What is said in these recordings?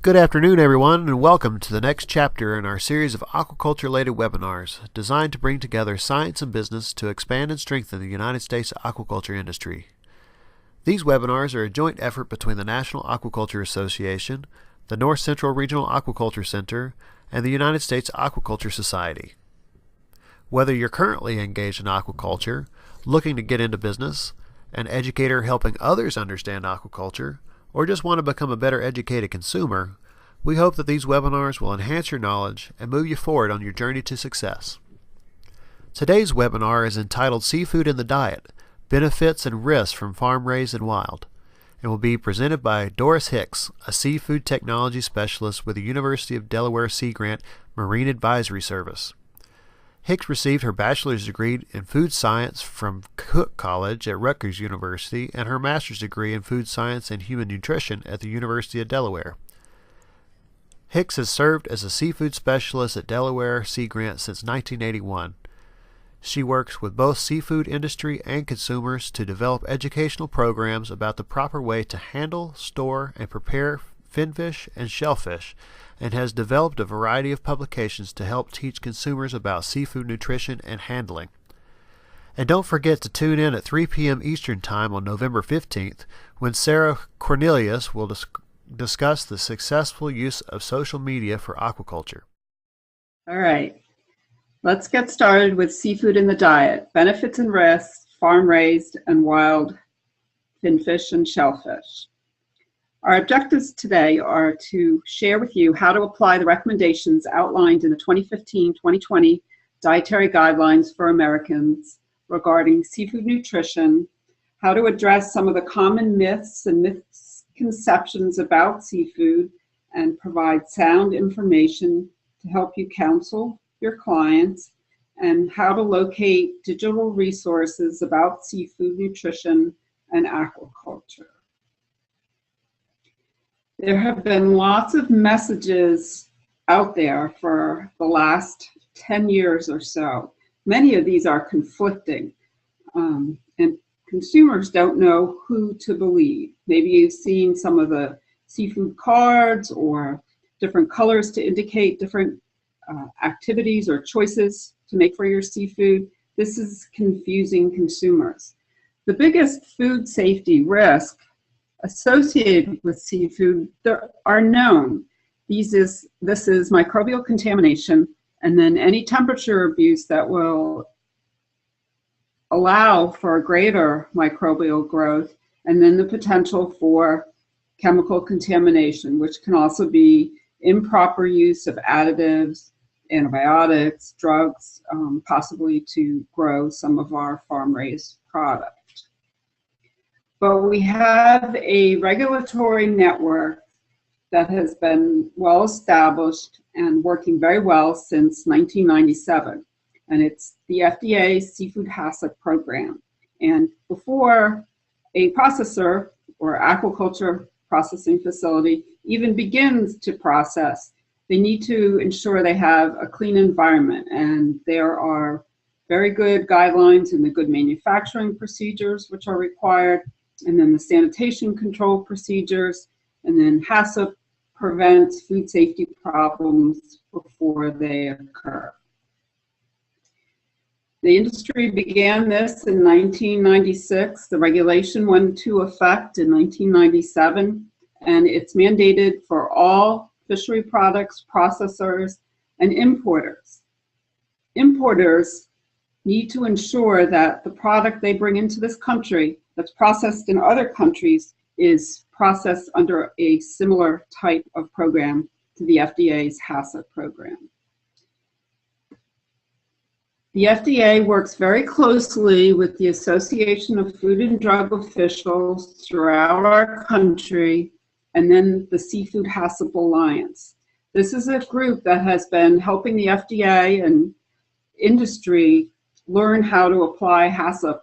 Good afternoon, everyone, and welcome to the next chapter in our series of aquaculture-related webinars designed to bring together science and business to expand and strengthen the United States aquaculture industry. These webinars are a joint effort between the National Aquaculture Association, the North Central Regional Aquaculture Center, and the United States Aquaculture Society. Whether you're currently engaged in aquaculture, looking to get into business, an educator helping others understand aquaculture, or just want to become a better educated consumer, we hope that these webinars will enhance your knowledge and move you forward on your journey to success. Today's webinar is entitled Seafood in the Diet, Benefits and Risks from Farm Raised and Wild, and will be presented by Doris Hicks, a seafood technology specialist with the University of Delaware Sea Grant Marine Advisory Service. Hicks received her bachelor's degree in food science from Cook College at Rutgers University and her master's degree in food science and human nutrition at the University of Delaware. Hicks has served as a seafood specialist at Delaware Sea Grant since 1981. She works with both seafood industry and consumers to develop educational programs about the proper way to handle, store, and prepare finfish and shellfish, and has developed a variety of publications to help teach consumers about seafood nutrition and handling. And don't forget to tune in at 3 p.m. Eastern Time on November 15th when Sarah Cornelius will discuss the successful use of social media for aquaculture. All right, let's get started with seafood in the diet, benefits and risks, farm-raised and wild finfish and shellfish. Our objectives today are to share with you how to apply the recommendations outlined in the 2015-2020 Dietary Guidelines for Americans regarding seafood nutrition, how to address some of the common myths and misconceptions about seafood, and provide sound information to help you counsel your clients, and how to locate digital resources about seafood nutrition and aquaculture. There have been lots of messages out there for the last 10 years or so. Many of these are conflicting, and consumers don't know who to believe. Maybe you've seen some of the seafood cards or different colors to indicate different activities or choices to make for your seafood. This is confusing consumers. The biggest food safety risk associated with seafood are known. This is microbial contamination, and then any temperature abuse that will allow for greater microbial growth, and then the potential for chemical contamination, which can also be improper use of additives, antibiotics, drugs, possibly to grow some of our farm-raised products. But we have a regulatory network that has been well established and working very well since 1997. And it's the FDA Seafood HACCP program. And before a processor or aquaculture processing facility even begins to process, they need to ensure they have a clean environment. And there are very good guidelines in the good manufacturing procedures which are required, and then the sanitation control procedures, and then HACCP prevents food safety problems before they occur. The industry began this in 1996. The regulation went into effect in 1997, and it's mandated for all fishery products, processors, and importers. Importers need to ensure that the product they bring into this country that's processed in other countries is processed under a similar type of program to the FDA's HACCP program. The FDA works very closely with the Association of Food and Drug Officials throughout our country, and then the Seafood HACCP Alliance. This is a group that has been helping the FDA and industry learn how to apply HACCP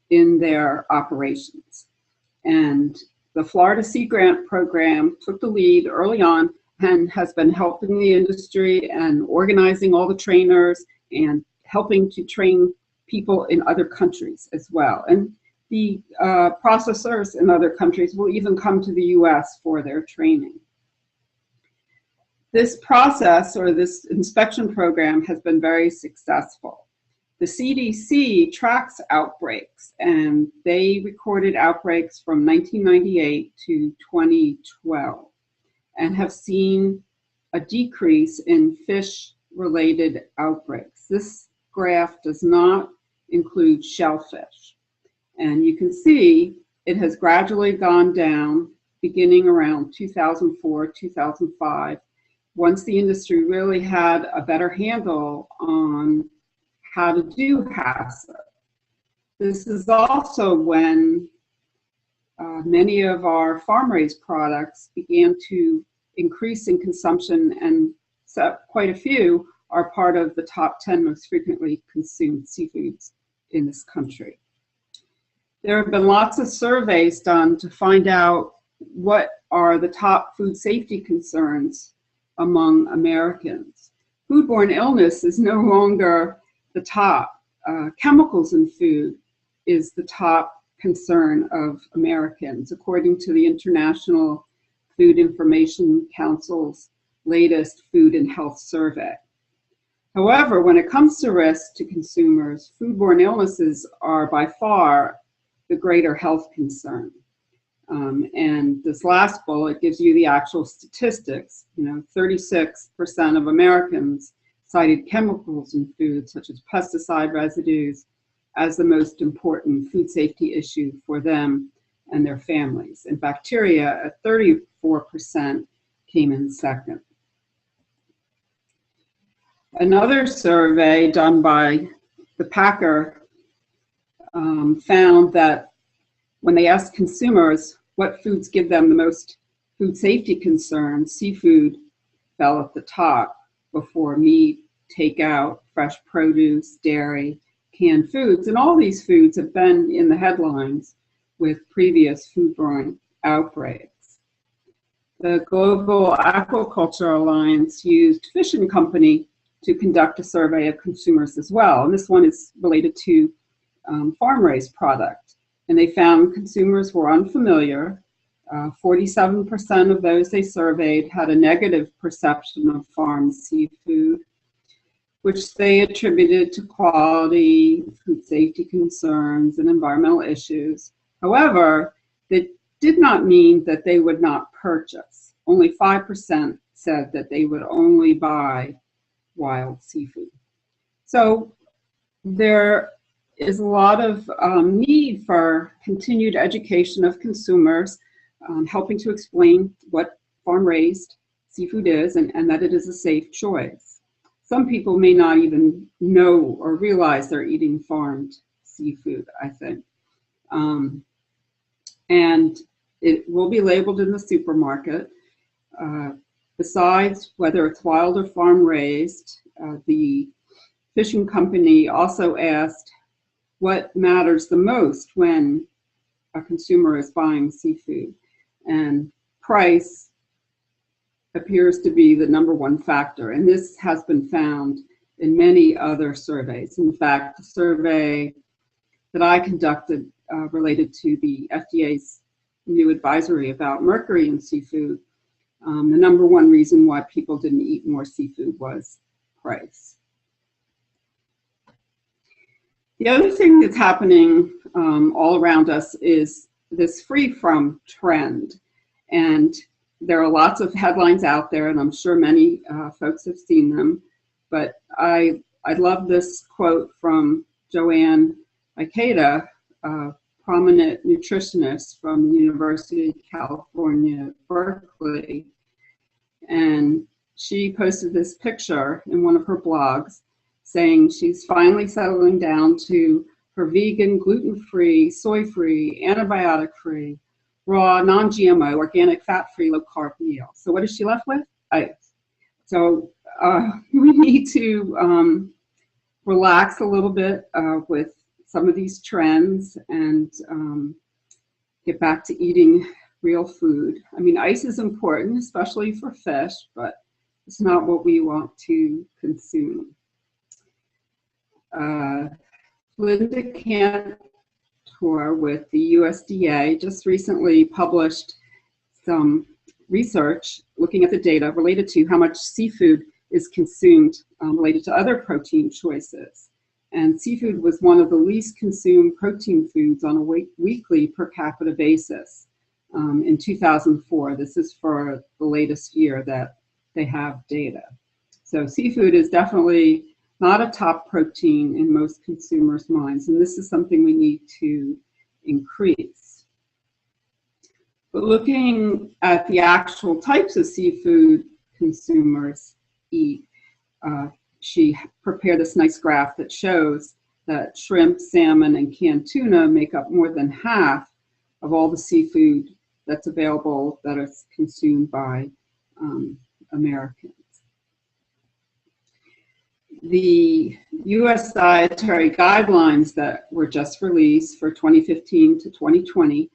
in their operations. And the Florida Sea Grant program took the lead early on and has been helping the industry and organizing all the trainers and helping to train people in other countries as well. And the processors in other countries will even come to the US for their training. This process or this inspection program has been very successful. The CDC tracks outbreaks, and they recorded outbreaks from 1998 to 2012 and have seen a decrease in fish-related outbreaks. This graph does not include shellfish. And you can see it has gradually gone down beginning around 2004, 2005, once the industry really had a better handle on how to do HACCP. This is also when many of our farm-raised products began to increase in consumption, and quite a few are part of the top 10 most frequently consumed seafoods in this country. There have been lots of surveys done to find out what are the top food safety concerns among Americans. Foodborne illness is no longer the top. Chemicals in food is the top concern of Americans, according to the International Food Information Council's latest Food and Health Survey. However, when it comes to risk to consumers, foodborne illnesses are by far the greater health concern. And this last bullet gives you the actual statistics. 36% of Americans cited chemicals in food, such as pesticide residues, as the most important food safety issue for them and their families. And bacteria at 34% came in second. Another survey done by the Packer found that when they asked consumers what foods give them the most food safety concerns, seafood fell at the top before meat, takeout, fresh produce, dairy, canned foods. And all these foods have been in the headlines with previous foodborne outbreaks. The Global Aquaculture Alliance used Fish and Company to conduct a survey of consumers as well. And this one is related to farm-raised product. And they found consumers were unfamiliar. 47% of those they surveyed had a negative perception of farm seafood, which they attributed to quality, food safety concerns, and environmental issues. However, that did not mean that they would not purchase. Only 5% said that they would only buy wild seafood. So there is a lot of need for continued education of consumers, helping to explain what farm-raised seafood is and that it is a safe choice. Some people may not even know or realize they're eating farmed seafood, I think. And it will be labeled in the supermarket. Besides whether it's wild or farm-raised, the fishing company also asked what matters the most when a consumer is buying seafood. And price appears to be the #1 factor. And this has been found in many other surveys. In fact, the survey that I conducted related to the FDA's new advisory about mercury in seafood, the #1 reason why people didn't eat more seafood was price. The other thing that's happening all around us is this free from trend. And there are lots of headlines out there, and I'm sure many folks have seen them. But I love this quote from Joanne Ikeda, a prominent nutritionist from the University of California, Berkeley. And she posted this picture in one of her blogs saying she's finally settling down to her vegan, gluten-free, soy-free, antibiotic-free, raw, non-GMO, organic, fat-free, low-carb meal. So what is she left with? Ice. So we need to relax a little bit with some of these trends and get back to eating real food. I mean, ice is important, especially for fish, but it's not what we want to consume. Linda Cantor with the USDA just recently published some research looking at the data related to how much seafood is consumed related to other protein choices. And seafood was one of the least consumed protein foods on a weekly per capita basis in 2004. This is for the latest year that they have data. So seafood is definitely not a top protein in most consumers' minds, and this is something we need to increase. But looking at the actual types of seafood consumers eat, she prepared this nice graph that shows that shrimp, salmon, and canned tuna make up more than half of all the seafood that's available that is consumed by Americans. The U.S. Dietary Guidelines that were just released for 2015 to 2020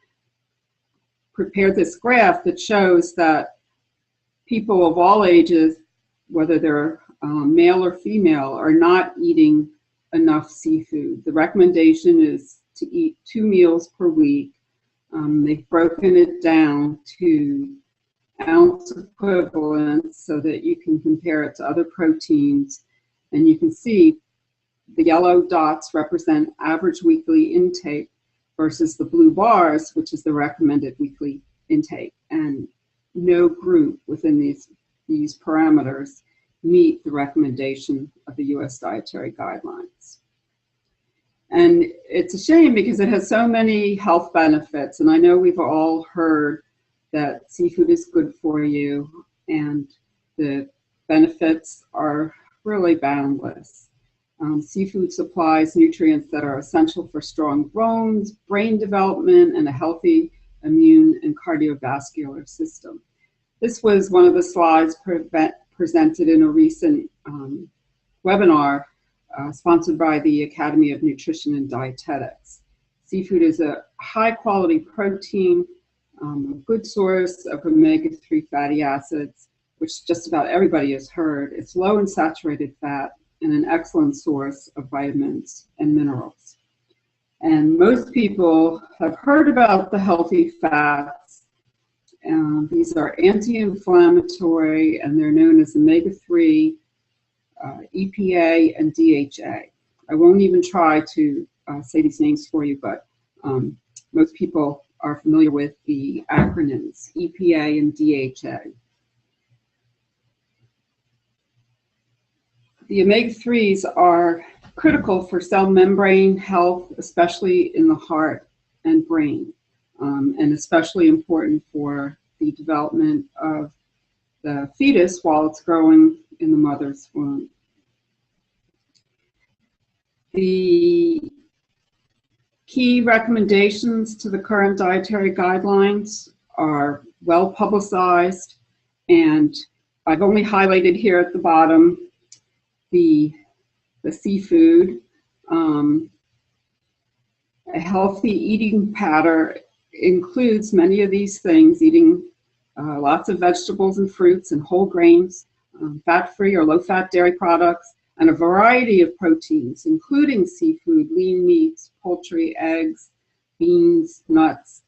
prepared this graph that shows that people of all ages, whether they're male or female, are not eating enough seafood. The recommendation is to eat 2 meals per week. They've broken it down to ounce equivalents so that you can compare it to other proteins. And you can see the yellow dots represent average weekly intake versus the blue bars, which is the recommended weekly intake. And no group within these parameters meet the recommendation of the U.S. Dietary Guidelines. And it's a shame because it has so many health benefits. And I know we've all heard that seafood is good for you, and the benefits are really boundless. Seafood supplies nutrients that are essential for strong bones, brain development, and a healthy immune and cardiovascular system. This was one of the slides presented in a recent webinar sponsored by the Academy of Nutrition and Dietetics. Seafood is a high-quality protein, a good source of omega-3 fatty acids, which just about everybody has heard. It's low in saturated fat and an excellent source of vitamins and minerals. And most people have heard about the healthy fats. These are anti-inflammatory, and they're known as omega-3, EPA, and DHA. I won't even try to say these names for you, but most people are familiar with the acronyms EPA and DHA. The omega-3s are critical for cell membrane health, especially in the heart and brain, and especially important for the development of the fetus while it's growing in the mother's womb. The key recommendations to the current dietary guidelines are well publicized, and I've only highlighted here at the bottom the seafood. A healthy eating pattern includes many of these things, eating lots of vegetables and fruits and whole grains, fat-free or low-fat dairy products, and a variety of proteins, including seafood, lean meats, poultry, eggs, beans, nuts,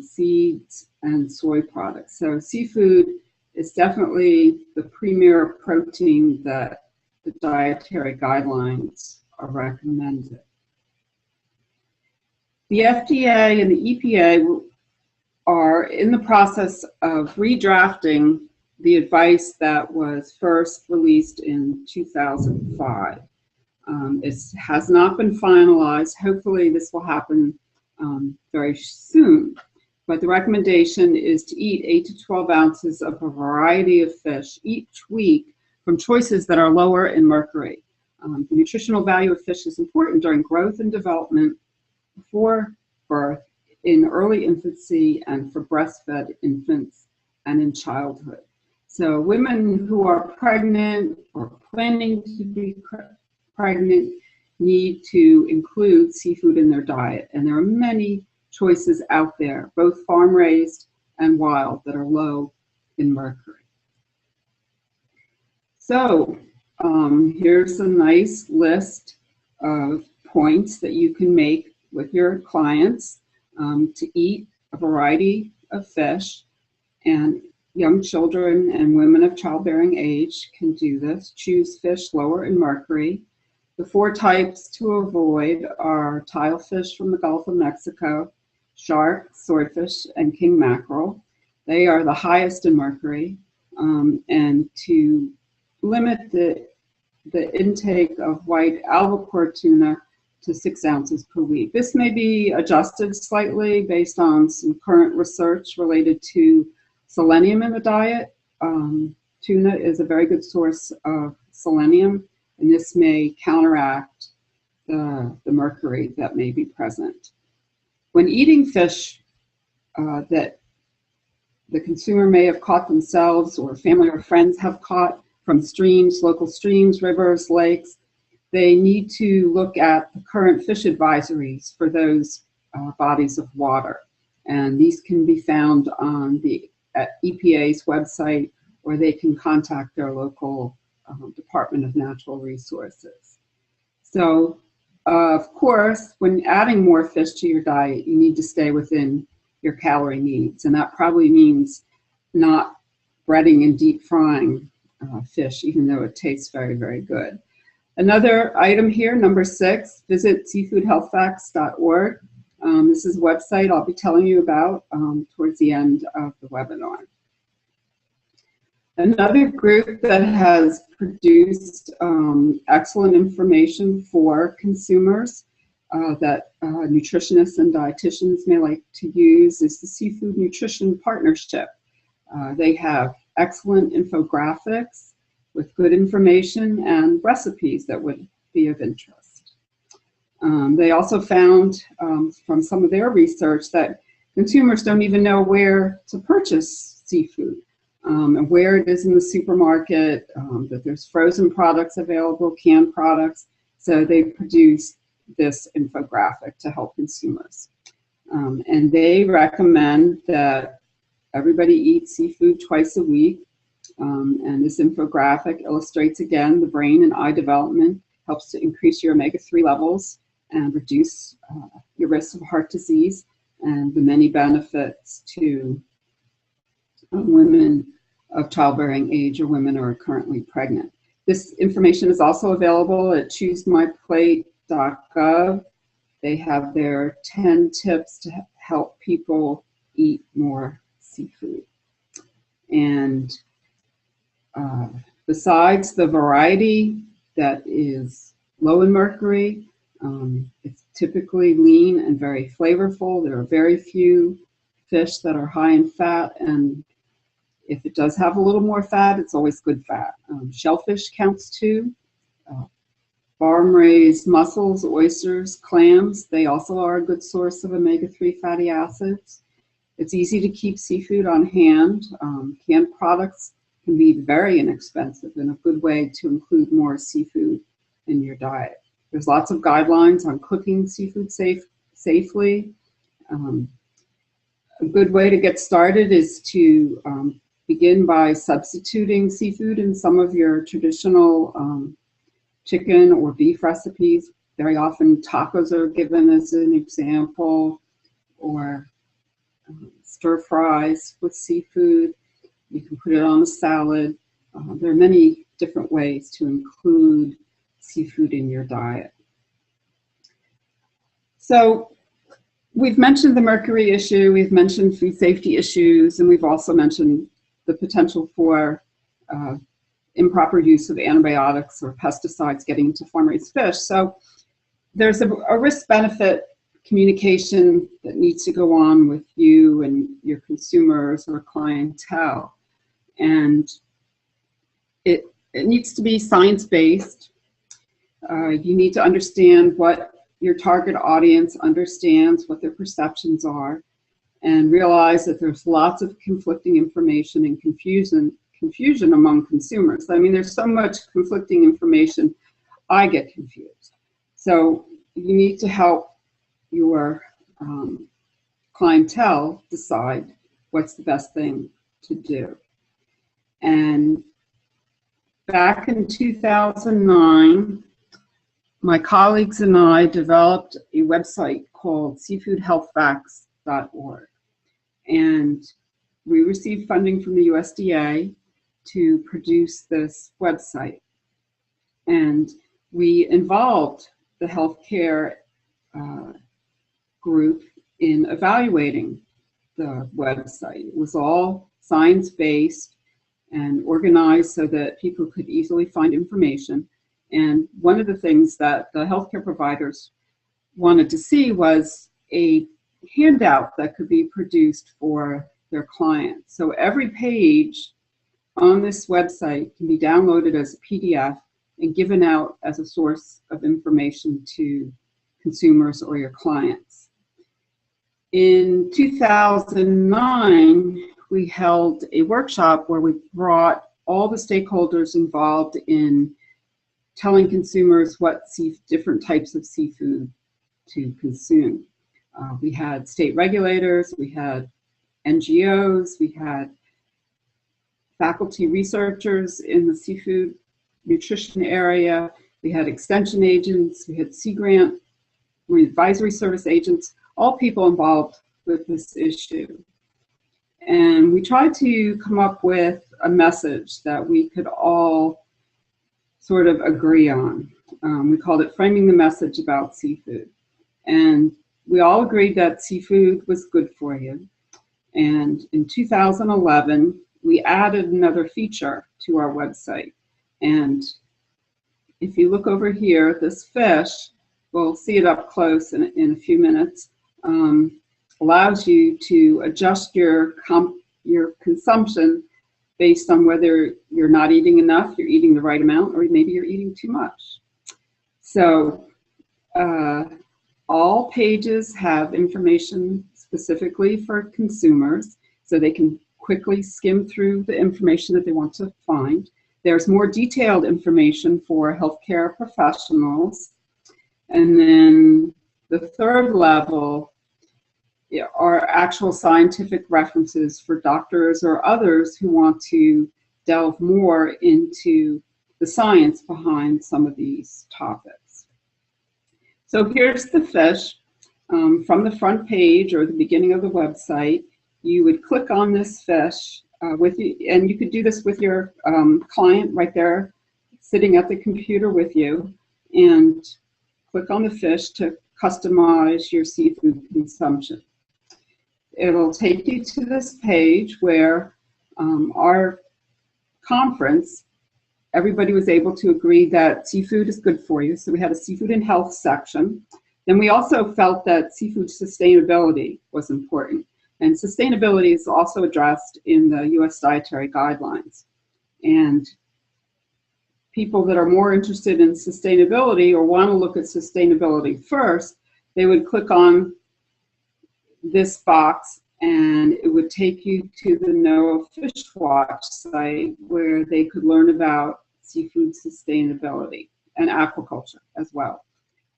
seeds, and soy products. So seafood is definitely the premier protein that the dietary guidelines are recommended. The FDA and the EPA are in the process of redrafting the advice that was first released in 2005. It has not been finalized. Hopefully this will happen very soon. But the recommendation is to eat 8 to 12 ounces of a variety of fish each week from choices that are lower in mercury. The nutritional value of fish is important during growth and development, before birth, in early infancy, and for breastfed infants and in childhood. So women who are pregnant or planning to be pregnant need to include seafood in their diet. And there are many choices out there, both farm-raised and wild, that are low in mercury. So here's a nice list of points that you can make with your clients to eat a variety of fish. And young children and women of childbearing age can do this. Choose fish lower in mercury. The 4 types to avoid are tilefish from the Gulf of Mexico, shark, swordfish, and king mackerel. They are the highest in mercury, and to limit the intake of white albacore tuna to 6 ounces per week. This may be adjusted slightly based on some current research related to selenium in the diet. Tuna is a very good source of selenium, and this may counteract the mercury that may be present. When eating fish that the consumer may have caught themselves or family or friends have caught from streams, local streams, rivers, lakes, they need to look at the current fish advisories for those bodies of water. And these can be found on the EPA's website, or they can contact their local Department of Natural Resources. So, of course, when adding more fish to your diet, you need to stay within your calorie needs. And that probably means not breading and deep frying fish, even though it tastes very, very good. Another item here, number 6, visit seafoodhealthfacts.org. This is a website I'll be telling you about towards the end of the webinar. Another group that has produced excellent information for consumers that nutritionists and dietitians may like to use is the Seafood Nutrition Partnership. They have excellent infographics with good information and recipes that would be of interest. They also found from some of their research that consumers don't even know where to purchase seafood and where it is in the supermarket, that there's frozen products available, canned products. So they produced this infographic to help consumers. And they recommend that everybody eat seafood twice a week. And this infographic illustrates again the brain and eye development, helps to increase your omega-3 levels and reduce your risk of heart disease, and the many benefits to women of childbearing age or women who are currently pregnant. This information is also available at ChooseMyPlate.gov. They have their 10 tips to help people eat more seafood. And besides the variety that is low in mercury, it's typically lean and very flavorful. There are very few fish that are high in fat, and if it does have a little more fat, it's always good fat. Shellfish counts too. Farm-raised mussels, oysters, clams, they also are a good source of omega-3 fatty acids. It's easy to keep seafood on hand. Canned products can be very inexpensive and a good way to include more seafood in your diet. There's lots of guidelines on cooking seafood safely. A good way to get started is to begin by substituting seafood in some of your traditional chicken or beef recipes. Very often tacos are given as an example, or stir fries with seafood. You can put it on a salad. There are many different ways to include seafood in your diet. So we've mentioned the mercury issue, we've mentioned food safety issues, and we've also mentioned the potential for improper use of antibiotics or pesticides getting into farm-raised fish. So there's a risk-benefit communication that needs to go on with you and your consumers or clientele. And it needs to be science-based. You need to understand what your target audience understands, what their perceptions are, and realize that there's lots of conflicting information and confusion among consumers. I mean, there's so much conflicting information, I get confused. So you need to help your clientele decide what's the best thing to do. And back in 2009, my colleagues and I developed a website called seafoodhealthfacts.org. And we received funding from the USDA to produce this website. And we involved the healthcare group in evaluating the website. It was all science-based and organized so that people could easily find information. And one of the things that the healthcare providers wanted to see was a handout that could be produced for their clients. So every page on this website can be downloaded as a PDF and given out as a source of information to consumers or your clients. In 2009, we held a workshop where we brought all the stakeholders involved in telling consumers what different types of seafood to consume. We had state regulators, we had NGOs, we had faculty researchers in the seafood nutrition area, we had extension agents, we had Sea Grant, advisory service agents, all people involved with this issue. And we tried to come up with a message that we could all sort of agree on. We called it Framing the Message About Seafood. And we all agreed that seafood was good for you. And in 2011, we added another feature to our website. And if you look over here, this fish, we'll see it up close in a few minutes, allows you to adjust your consumption based on whether you're not eating enough, you're eating the right amount, or maybe you're eating too much. So all pages have information specifically for consumers, so they can quickly skim through the information that they want to find. There's more detailed information for healthcare professionals. And then the third level are actual scientific references for doctors or others who want to delve more into the science behind some of these topics. So here's the fish. From the front page or the beginning of the website, you would click on this fish and you could do this with your client right there sitting at the computer with you, and click on the fish to customize your seafood consumption. It'll take you to this page where our conference, everybody was able to agree that seafood is good for you. So we had a seafood and health section. Then we also felt that seafood sustainability was important. And sustainability is also addressed in the U.S. Dietary Guidelines. And people that are more interested in sustainability or want to look at sustainability first, they would click on this box and it would take you to the NOAA Fish Watch site where they could learn about seafood sustainability and aquaculture as well.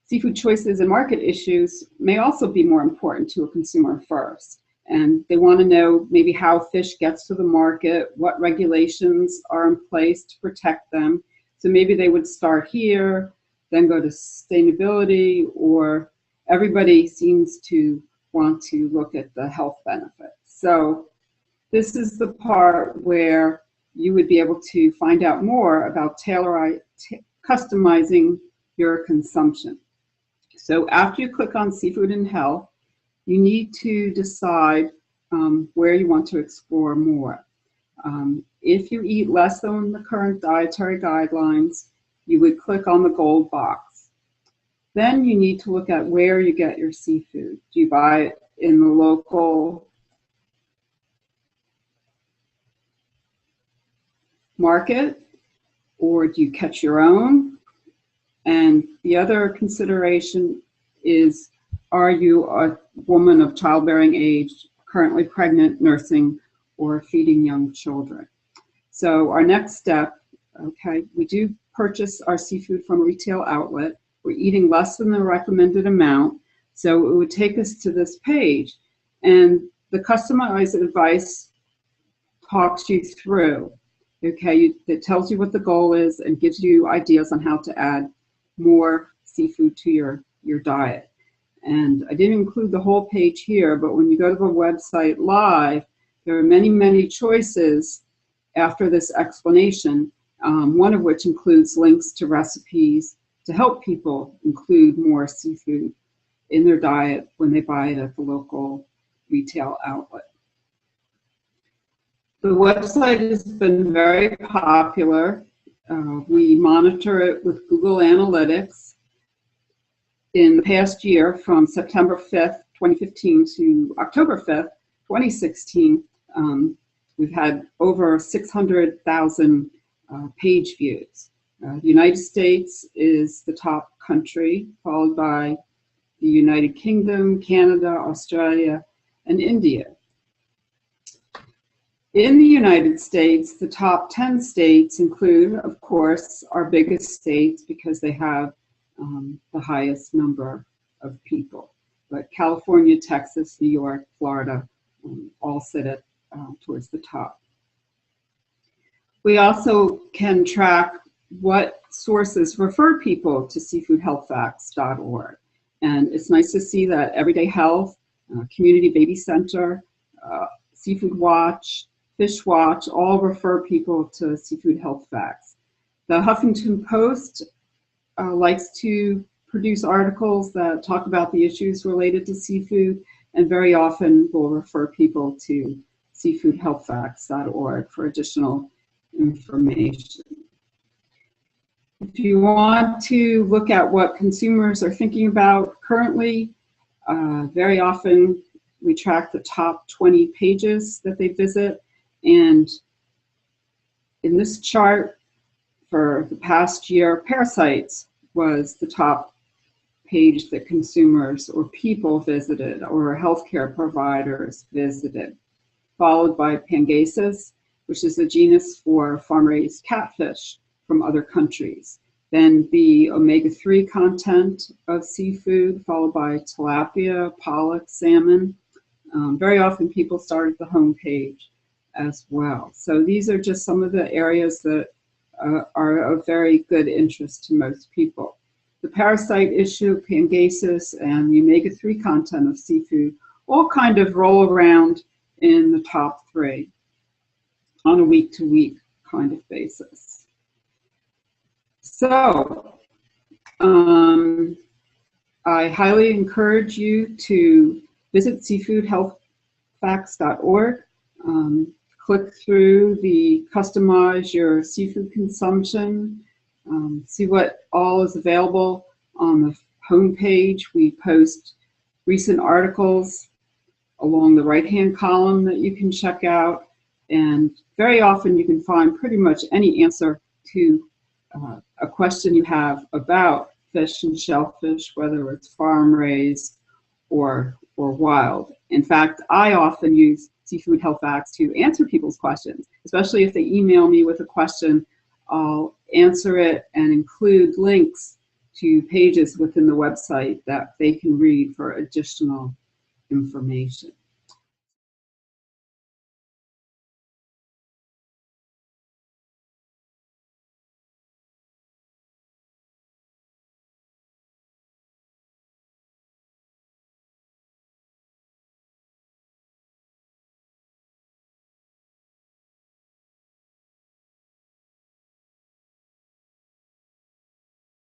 Seafood choices and market issues may also be more important to a consumer first. And they want to know maybe how fish gets to the market, what regulations are in place to protect them. So maybe they would start here, then go to sustainability, or everybody seems to want to look at the health benefits. So this is the part where you would be able to find out more about customizing your consumption. So after you click on seafood and health, you need to decide where you want to explore more. If you eat less than the current dietary guidelines, you would click on the gold box. Then you need to look at where you get your seafood. Do you buy it in the local market, or do you catch your own? And the other consideration is, are you a woman of childbearing age, currently pregnant, nursing, or feeding young children? So our next step, okay, we do purchase our seafood from a retail outlet. We're eating less than the recommended amount. So it would take us to this page. And the customized advice talks you through, okay? It tells you what the goal is and gives you ideas on how to add more seafood to your diet. And I didn't include the whole page here, but when you go to the website live, There are many, many choices after this explanation, one of which includes links to recipes to help people include more seafood in their diet when they buy it at the local retail outlet. The website has been very popular. We monitor it with Google Analytics. In the past year, from September 5th, 2015 to October 5th, 2016, we've had over 600,000 page views. The United States is the top country, followed by the United Kingdom, Canada, Australia, and India. In the United States, the top 10 states include, of course, our biggest states because they have the highest number of people. But California, Texas, New York, Florida all sit at towards the top. We also can track what sources refer people to seafoodhealthfacts.org. And it's nice to see that Everyday Health, Community Baby Center, Seafood Watch, Fish Watch all refer people to Seafood Health Facts. The Huffington Post likes to produce articles that talk about the issues related to seafood, and very often will refer people to seafoodhealthfacts.org for additional information. If you want to look at what consumers are thinking about currently, very often we track the top 20 pages that they visit. And in this chart for the past year, parasites was the top page that consumers or people visited or healthcare providers visited, followed by Pangasus, which is a genus for farm-raised catfish from other countries. Then the omega-3 content of seafood, followed by tilapia, pollock, salmon. Very often people start at the home page as well. So these are just some of the areas that are of very good interest to most people. The parasite issue, Pangasus, and the omega-3 content of seafood all kind of roll around in the top 3 on a week-to-week kind of basis. So I highly encourage you to visit seafoodhealthfacts.org. Click through the customize your seafood consumption, see what all is available on the home page. We post recent articles along the right-hand column that you can check out, and very often you can find pretty much any answer to a question you have about fish and shellfish, whether it's farm-raised or wild. In fact, I often use Seafood Health Facts to answer people's questions, especially if they email me with a question. I'll answer it and include links to pages within the website that they can read for additional information.